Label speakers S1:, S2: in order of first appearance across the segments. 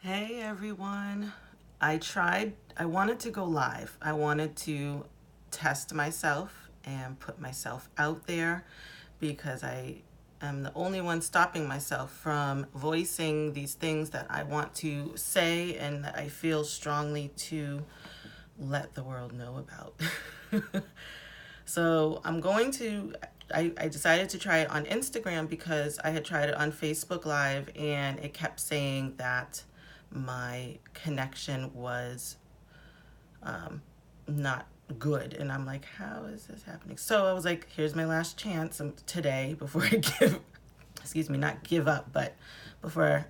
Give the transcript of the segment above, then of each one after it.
S1: Hey everyone. I wanted to go live. I wanted to test myself and put myself out there because I am the only one stopping myself from voicing these things that I want to say and that I feel strongly to let the world know about. So I decided to try it on Instagram because I had tried it on Facebook Live and it kept saying that my connection was not good. And I'm like, how is this happening? So I was like, here's my last chance today before I excuse me, not give up, but before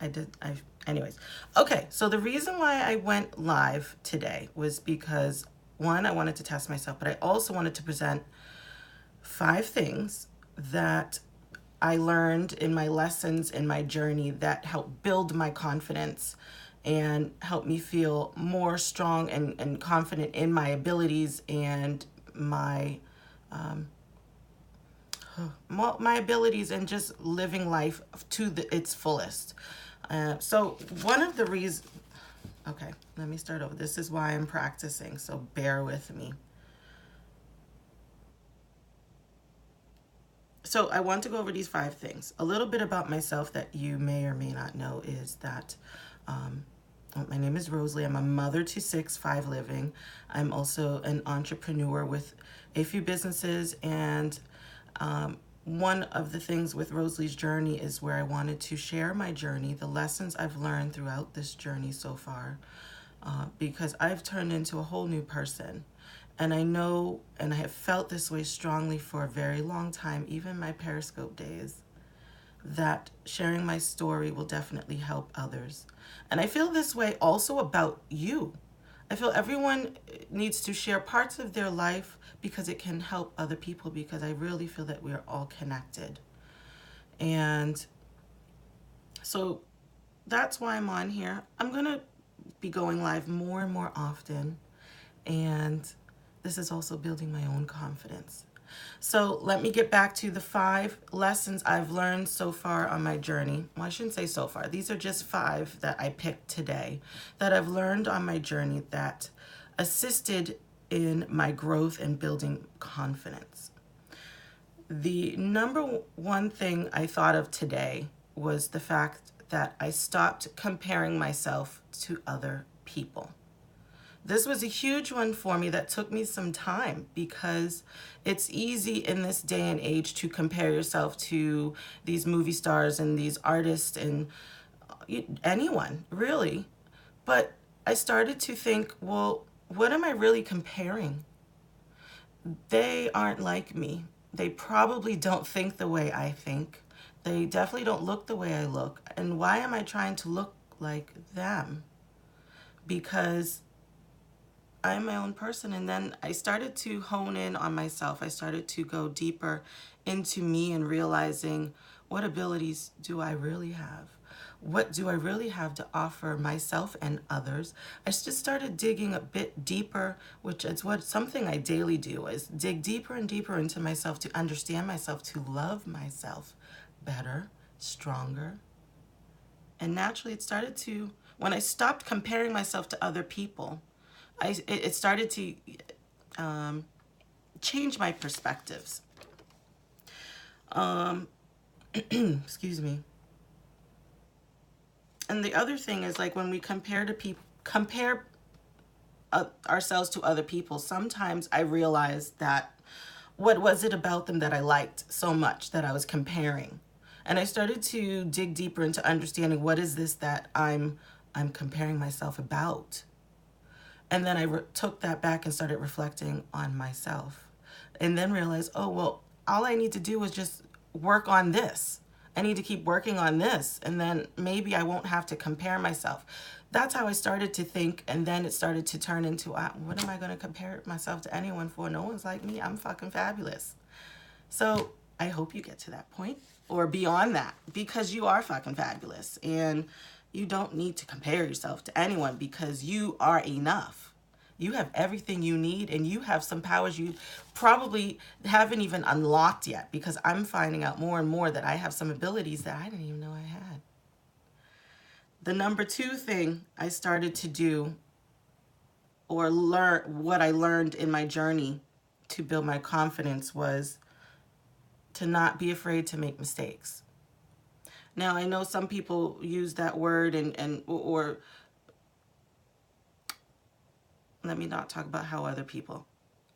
S1: anyways. Okay, so the reason why I went live today was because one, I wanted to test myself, but I also wanted to present 5 things that I learned in my lessons in my journey that helped build my confidence and help me feel more strong and confident in my abilities and my abilities and just living life to its fullest. So one of the reasons, okay, let me start over. This is why I'm practicing, so bear with me. So I want to go over these 5 things. A little bit about myself that you may or may not know is that my name is Rosalie. I'm a mother to 6, 5 living. I'm also an entrepreneur with a few businesses, and one of the things with Rosalie's journey is where I wanted to share my journey, the lessons I've learned throughout this journey so far, because I've turned into a whole new person. And I know, and I have felt this way strongly for a very long time, even my Periscope days, that sharing my story will definitely help others. And I feel this way also about you. I feel everyone needs to share parts of their life because it can help other people, because I really feel that we're all connected. And so that's why I'm on here. I'm going to be going live more and more often. And this is also building my own confidence. So let me get back to the 5 lessons I've learned so far on my journey. Well, I shouldn't say so far. These are just 5 that I picked today that I've learned on my journey that assisted in my growth and building confidence. The number one thing I thought of today was the fact that I stopped comparing myself to other people. This was a huge one for me that took me some time, because it's easy in this day and age to compare yourself to these movie stars and these artists and anyone, really. But I started to think, well, what am I really comparing? They aren't like me. They probably don't think the way I think. They definitely don't look the way I look. And why am I trying to look like them? Because I'm my own person. And then I started to hone in on myself. I started to go deeper into me and realizing, what abilities do I really have? What do I really have to offer myself and others? I just started digging a bit deeper, which is what something I daily do, is dig deeper and deeper into myself to understand myself, to love myself better, stronger. And naturally it started to, when I stopped comparing myself to other people, it started to change my perspectives. Excuse me. And the other thing is, like, when we compare ourselves to other people, sometimes I realized that what was it about them that I liked so much that I was comparing. And I started to dig deeper into understanding, what is this that I'm comparing myself about. And then I took that back and started reflecting on myself. And then realized, oh, well, all I need to do is just work on this. I need to keep working on this. And then maybe I won't have to compare myself. That's how I started to think. And then it started to turn into, what am I going to compare myself to anyone for? No one's like me. I'm fucking fabulous. So I hope you get to that point or beyond that, because you are fucking fabulous. And you don't need to compare yourself to anyone, because you are enough. You have everything you need, and you have some powers you probably haven't even unlocked yet, because I'm finding out more and more that I have some abilities that I didn't even know I had. The number two thing I started to do, or learn, what I learned in my journey to build my confidence, was to not be afraid to make mistakes. Now, I know some people use that word or let me not talk about how other people.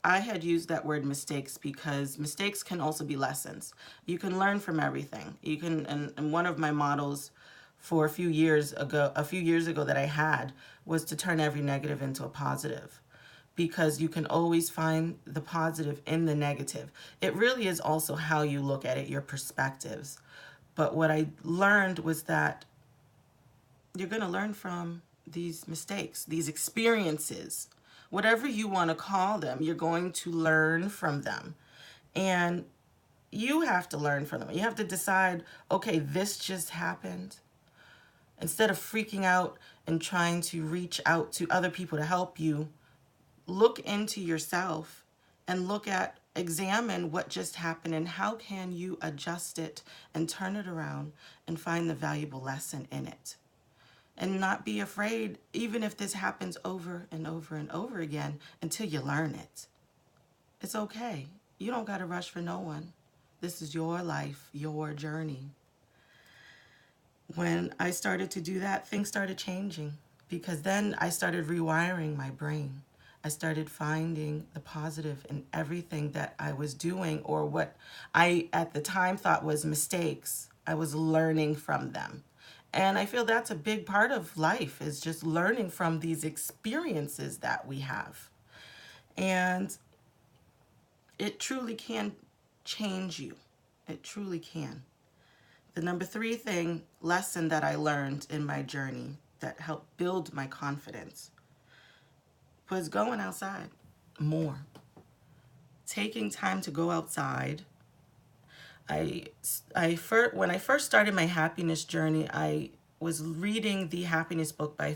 S1: I had used that word mistakes because mistakes can also be lessons. You can learn from everything. You can, and one of my models for a few years ago that I had was to turn every negative into a positive, because you can always find the positive in the negative. It really is also how you look at it, your perspectives. But what I learned was that you're going to learn from these mistakes, these experiences, whatever you want to call them, you're going to learn from them. And you have to learn from them. You have to decide, okay, this just happened. Instead of freaking out and trying to reach out to other people to help you, look into yourself and examine what just happened and how can you adjust it and turn it around and find the valuable lesson in it. And not be afraid, even if this happens over and over and over again, until you learn it. It's okay. You don't got to rush for no one. This is your life, your journey. When I started to do that, things started changing, because then I started rewiring my brain. I started finding the positive in everything that I was doing, or what I at the time thought was mistakes. I was learning from them. And I feel that's a big part of life, is just learning from these experiences that we have. And it truly can change you. It truly can. The number three lesson that I learned in my journey that helped build my confidence was going outside more. Taking time to go outside. When I first started my happiness journey, I was reading the happiness book by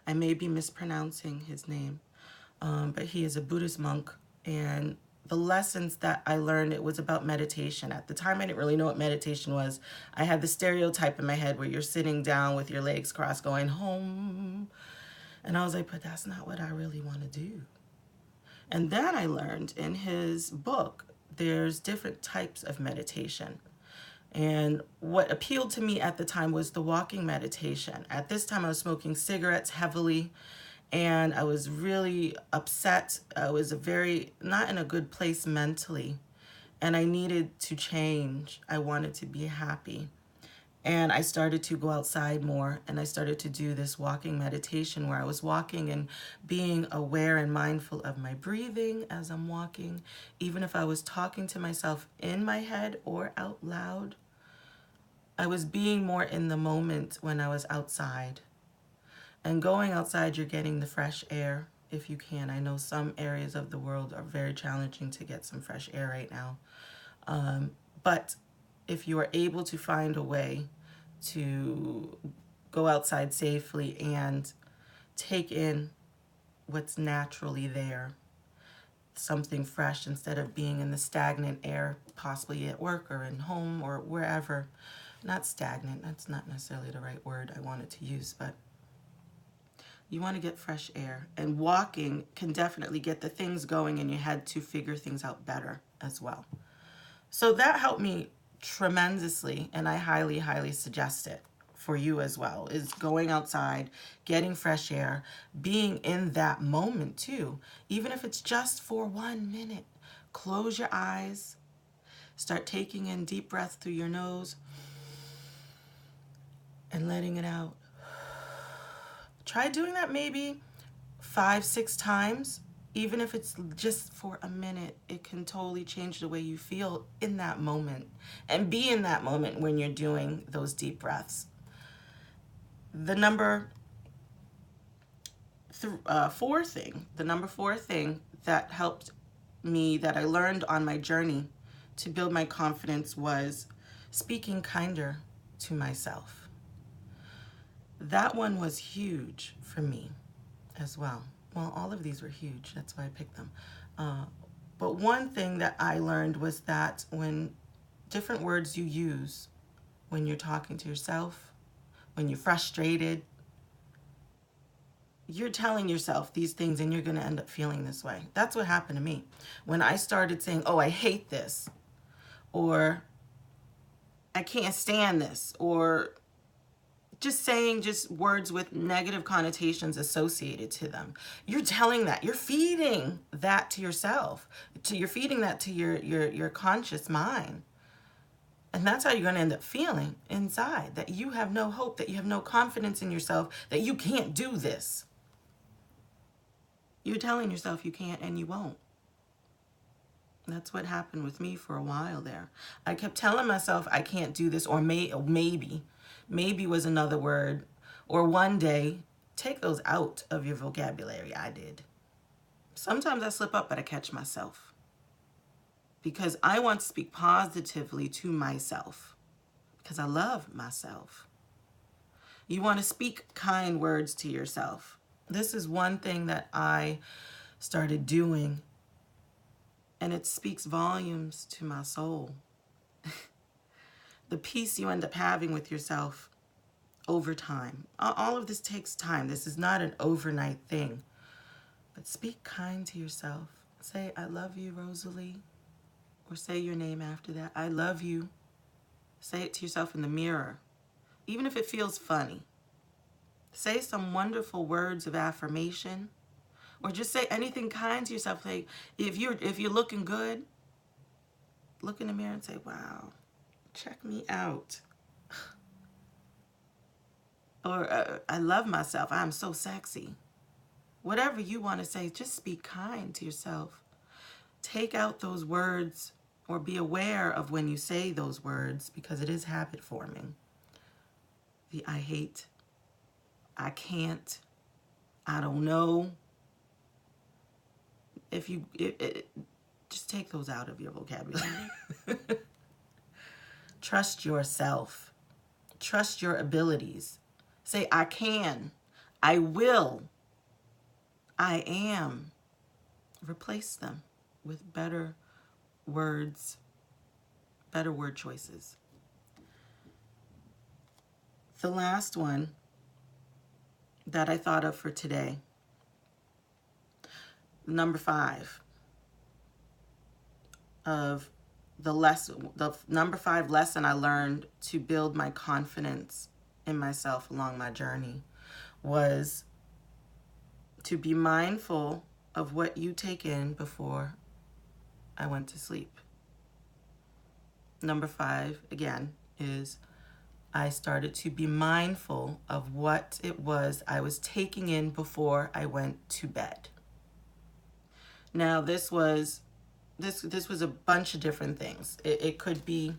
S1: I may be mispronouncing his name, but he is a Buddhist monk. And the lessons that I learned, it was about meditation. At the time, I didn't really know what meditation was. I had the stereotype in my head where you're sitting down with your legs crossed going home. And I was like, but that's not what I really want to do. And then I learned in his book, there's different types of meditation. And what appealed to me at the time was the walking meditation. At this time, I was smoking cigarettes heavily, and I was really upset. I was not in a good place mentally, and I needed to change. I wanted to be happy. And I started to go outside more, and I started to do this walking meditation where I was walking and being aware and mindful of my breathing as I'm walking. Even if I was talking to myself in my head or out loud, I was being more in the moment when I was outside. And going outside, you're getting the fresh air if you can. I know some areas of the world are very challenging to get some fresh air right now. But if you are able to find a way to go outside safely and take in what's naturally there, something fresh, instead of being in the stagnant air, possibly at work or in home or wherever. Not stagnant, that's not necessarily the right word I wanted to use, but you want to get fresh air. And walking can definitely get the things going in your head to figure things out better as well. So that helped me tremendously, and I highly, highly suggest it for you as well, is going outside, getting fresh air, being in that moment too. Even if it's just for 1 minute, close your eyes, start taking in deep breaths through your nose and letting it out. Try doing that maybe 5-6 times. Even if it's just for a minute, it can totally change the way you feel in that moment, and be in that moment when you're doing those deep breaths. The number four thing that helped me, that I learned on my journey to build my confidence, was speaking kinder to myself. That one was huge for me as well. Well, all of these were huge. That's why I picked them. But one thing that I learned was that when different words you use when you're talking to yourself, when you're frustrated, you're telling yourself these things and you're going to end up feeling this way. That's what happened to me. When I started saying, oh, I hate this, or I can't stand this, or just saying just words with negative connotations associated to them. You're telling that. You're feeding that to yourself. You're feeding that to your conscious mind. And that's how you're going to end up feeling inside, that you have no hope, that you have no confidence in yourself, that you can't do this. You're telling yourself you can't and you won't. That's what happened with me for a while there. I kept telling myself I can't do this, or maybe. Maybe was another word. Or one day. Take those out of your vocabulary. I did. Sometimes I slip up, but I catch myself. Because I want to speak positively to myself. Because I love myself. You want to speak kind words to yourself. This is one thing that I started doing, and it speaks volumes to my soul. The peace you end up having with yourself over time. All of this takes time. This is not an overnight thing. But speak kind to yourself. Say, I love you, Rosalie. Or say your name after that. I love you. Say it to yourself in the mirror. Even if it feels funny. Say some wonderful words of affirmation. Or just say anything kind to yourself. Like, if you're looking good, look in the mirror and say, wow, check me out. Or I love myself. I'm so sexy. Whatever you want to say, just be kind to yourself. Take out those words, or be aware of when you say those words, because it is habit forming. The I hate, I can't, I don't know. Just take those out of your vocabulary. Trust yourself. Trust your abilities. Say, I can, I will, I am. Replace them with better words, better word choices. The last one that I thought of for today, number 5 of the number 5 lesson I learned to build my confidence in myself along my journey was to be mindful of what you take in before I went to sleep. Number 5, again, is I started to be mindful of what it was I was taking in before I went to bed. Now, this was a bunch of different things. It could be,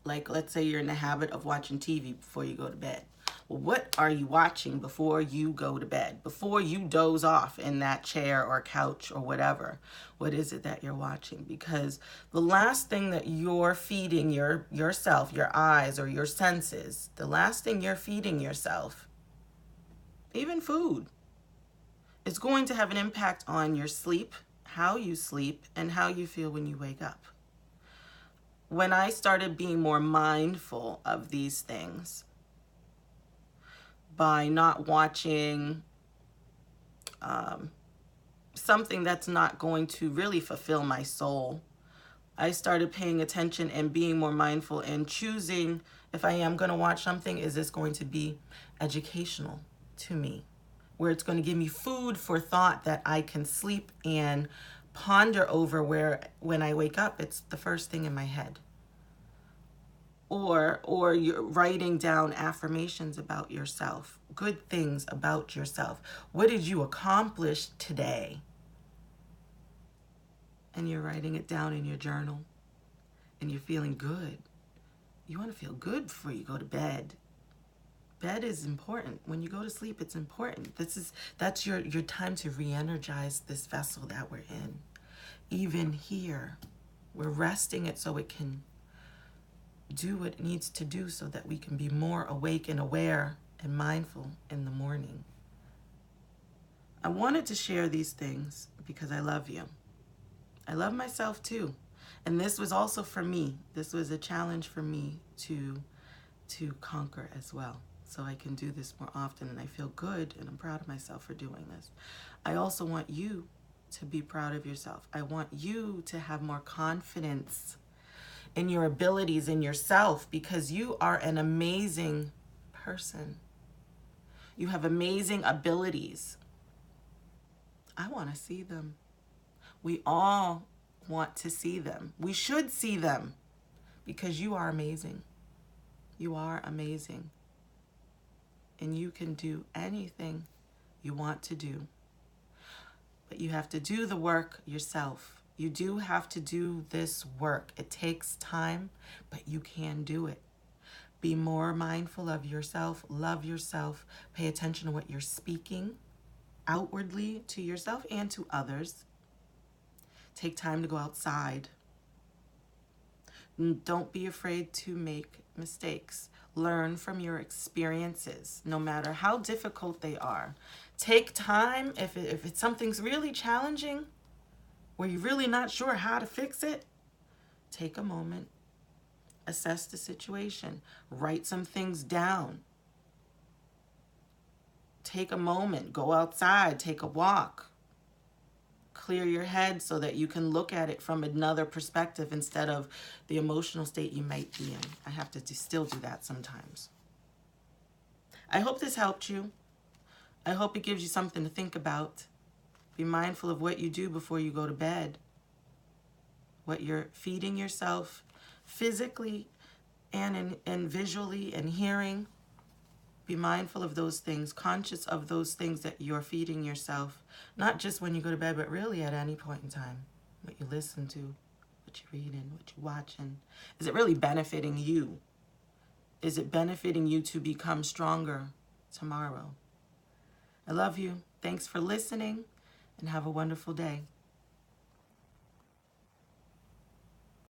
S1: like, let's say you're in the habit of watching TV before you go to bed. Well, what are you watching before you go to bed? Before you doze off in that chair or couch or whatever? What is it that you're watching? Because the last thing that you're feeding yourself, your eyes or your senses, the last thing you're feeding yourself, even food, is going to have an impact on your sleep, how you sleep, and how you feel when you wake up. When I started being more mindful of these things, by not watching something that's not going to really fulfill my soul, I started paying attention and being more mindful and choosing, if I am going to watch something, is this going to be educational to me, where it's going to give me food for thought that I can sleep and ponder over, where when I wake up, it's the first thing in my head. Or you're writing down affirmations about yourself, good things about yourself. What did you accomplish today? And you're writing it down in your journal, and you're feeling good. You want to feel good before you go to bed. Bed is important. When you go to sleep, it's important. That's your time to re-energize this vessel that we're in. Even here, we're resting it so it can do what it needs to do, so that we can be more awake and aware and mindful in the morning. I wanted to share these things because I love you. I love myself too. And this was also for me. This was a challenge for me to conquer as well. So I can do this more often, and I feel good, and I'm proud of myself for doing this. I also want you to be proud of yourself. I want you to have more confidence in your abilities, in yourself, because you are an amazing person. You have amazing abilities. I want to see them. We all want to see them. We should see them because you are amazing. You are amazing. And you can do anything you want to do. But you have to do the work yourself. You do have to do this work. It takes time, but you can do it. Be more mindful of yourself. Love yourself. Pay attention to what you're speaking outwardly to yourself and to others. Take time to go outside. Don't be afraid to make mistakes. Learn from your experiences, no matter how difficult they are. Take time, if it's something's really challenging, where you're really not sure how to fix it, take a moment, assess the situation, write some things down. Take a moment, go outside, take a walk. Clear your head so that you can look at it from another perspective instead of the emotional state you might be in. I have to still do that sometimes. I hope this helped you. I hope it gives you something to think about. Be mindful of what you do before you go to bed. What you're feeding yourself physically and visually and hearing. Be mindful of those things, conscious of those things that you're feeding yourself, not just when you go to bed, but really at any point in time. What you listen to, what you're reading, what you're watching. Is it really benefiting you? Is it benefiting you to become stronger tomorrow? I love you. Thanks for listening, and have a wonderful day.